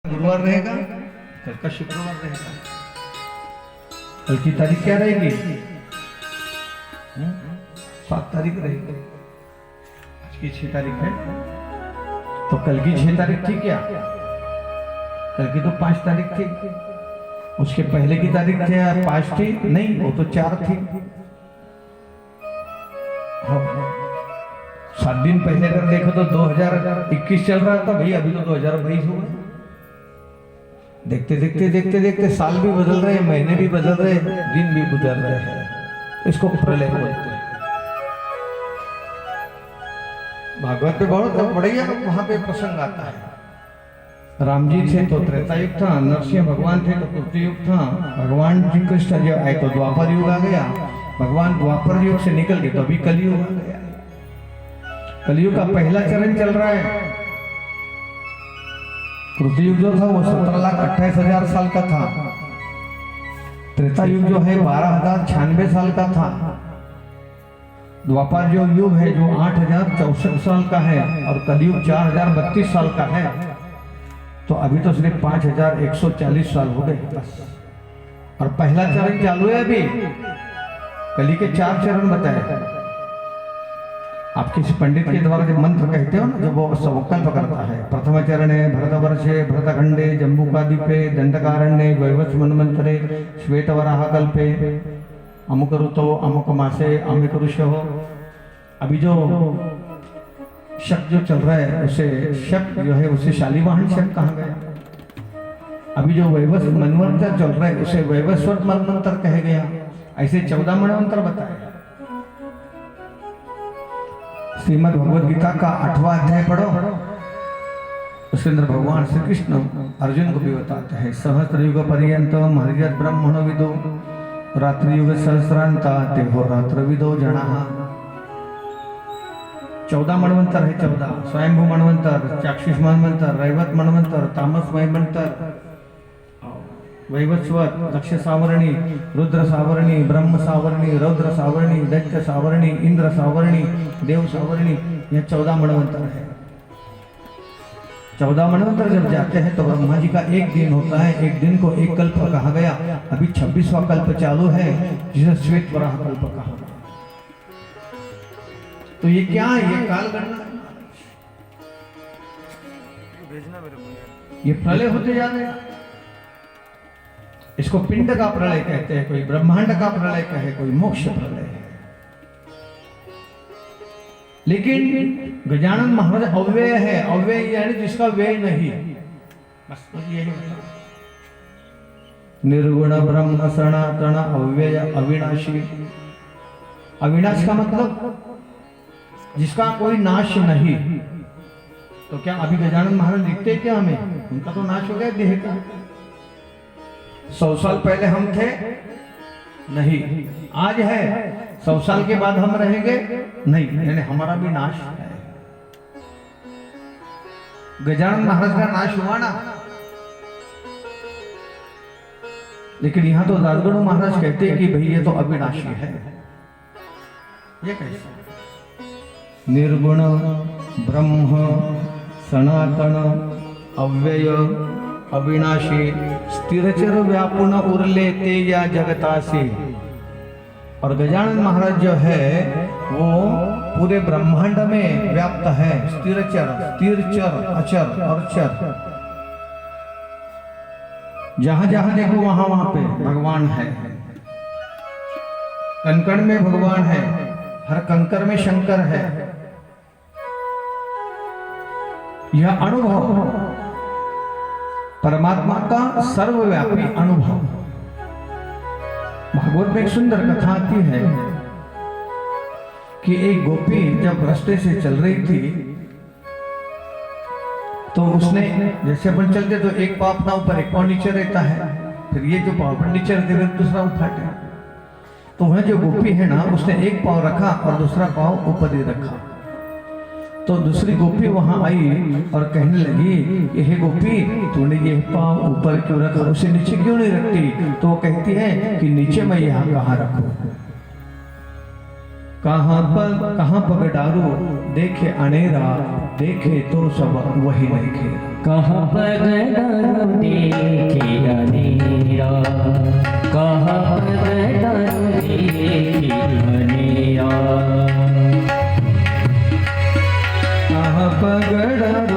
गुरुवार रहेगा, कल का शुक्रवार रहेगा। कल की तारीख क्या रहेगी? 7 तारीख रहेगी। आज की 6 तारीख है, तो कल की 6 तारीख थी क्या? कल की तो 5 तारीख थी। उसके पहले की तारीख थी 5 थी? नहीं, वो तो 4 थी। 7 दिन पहले अगर देखो तो 2021 चल रहा था भाई, अभी तो 2022 हुआ। देखते देखते देखते देखते साल भी बदल रहे हैं, महीने भी बदल रहे हैं, दिन भी गुजर रहे हैं। इसको प्रलय बोलते हैं। भागवत पे बहुत बढ़िया वहां पे प्रसंग आता है। राम जी थे तो त्रेता युग था, नरसिंह भगवान थे तो कृष्ण युग था, भगवान श्री कृष्ण जब आए तो द्वापर युग आ गया, भगवान द्वापर युग से निकल गए तो अभी कलयुग आ गया। कलयुग का पहला चरण चल रहा है। कृष्ण युग जो था वो 17,28,000 साल का था। त्रेता युग जो है 12,096 साल का था। द्वापर जो युग है जो 8,064 साल का है, और कलयुग 4,032 साल का है। तो अभी तो सिर्फ 5,140 साल हो गए बस। और पहला चरण चालू है अभी। कली के 4 चरण बताए। आप किसी पंडित के द्वारा जो मंत्र कहते हो ना, जो वो संकल्प करता है, प्रथम चरण है भरतवर्षे भरतखंडे जम्बूकादीपे दंडकारण्ये वैवस्वत मन्वन्तरे श्वेतवराह कल्पे अमुक ऋतौ अमुक मासे अमुक ऋषो। अभी जो शक जो चल रहा है उसे शक जो है उसे शालिवाहन शक कहा गया। अभी जो वैवस्वत मन्वंतर चल रहा है उसे वैवस्वत मन्वंतर कहा गया। ऐसे 14 मन्वंतर बताए। श्रीमद् भगवद गीता का 8वां अध्याय पढ़ो, उसके अंदर भगवान श्री कृष्ण अर्जुन को भी बताते हैं। सहस्त्र युग पर्यंत महर्षि ब्रह्मणो विदो रात्रि युग सहस्रांता देहो रात्र विदो जनाः। 14 मन्वंतर है। 14 स्वयंभू मन्वंतर, चाक्षुष मन्वंतर, रैवत मन्वंतर, तामस मन्वंतर, वैवस्वत, दक्ष सावरणी, रुद्र सावरणी, ब्रह्म सावरणी, रौद्र सावरणी, दैत्य सावरणी, इंद्र सावरणी, देव सावरणी, यह 14 मन्वंतर है। 14 मन्वंतर जब जाते हैं तो ब्रह्मा जी का एक दिन होता है। एक दिन को एक कल्प कहा गया। अभी 26वां कल्प चालू है जिसे श्वेत वराह कल्प कहा गया। तो ये क्या है? ये काल गणना, ये प्रलय होते जा रहे हैं। इसको पिंड का प्रलय कहते हैं, कोई ब्रह्मांड का प्रलय कहे, कोई मोक्ष प्रलय है। लेकिन गजानन महाराज अव्यय है। अव्यय यानी जिसका व्यय नहीं। बस यही निर्गुण ब्रह्म सनातन अव्यय अविनाशी। अविनाश का मतलब जिसका कोई नाश नहीं। तो क्या अभी गजानन महाराज दिखते क्या हमें? उनका तो नाश हो गया देह का। 100 साल पहले हम थे नहीं, आज है। 100 साल के बाद हम रहेंगे नहीं, यानी हमारा भी नाश है। गजानन महाराज का नाश हुआ ना। लेकिन यहां तो दासगणु महाराज कहते हैं कि भाई ये तो अविनाशी है। ये कैसे? निर्गुण ब्रह्म सनातन अव्यय अविनाशी स्थिरचर व्यापुन उरले तेजा जगतासी। और गजानन महाराज जो है वो पूरे ब्रह्मांड में व्याप्त है। स्थिरचर, स्थिर चर, अचर और चर, जहां जहां देखो वहां वहां पे भगवान है। कणकण में भगवान है, हर कंकर में शंकर है। यह अनुभव परमात्मा का सर्वव्यापी अनुभव। भागवत में एक सुंदर कथा आती है कि एक गोपी जब रास्ते से चल रही थी तो उसने, जैसे अपन चलते तो एक पाँव अपना ऊपर एक पाँव नीचे रहता है, फिर ये जो पाँव पर नीचे रहते हुए दूसरा उठाते। तो वह जो गोपी है ना, उसने एक पाँव रखा और दूसरा पाँव ऊपर ही रखा। तो दूसरी गोपी वहां आई और कहने लगी, यह गोपी तूने ये पाँव ऊपर क्यों रखा, उसे नीचे क्यों नहीं रखती? तो वो कहती है कि नीचे मैं यहाँ कहाँ रखूं, कहाँ पग डारू, देखे अनेरा, देखे तो सब वही देखे। कहाँ पग डारू, पगड़ा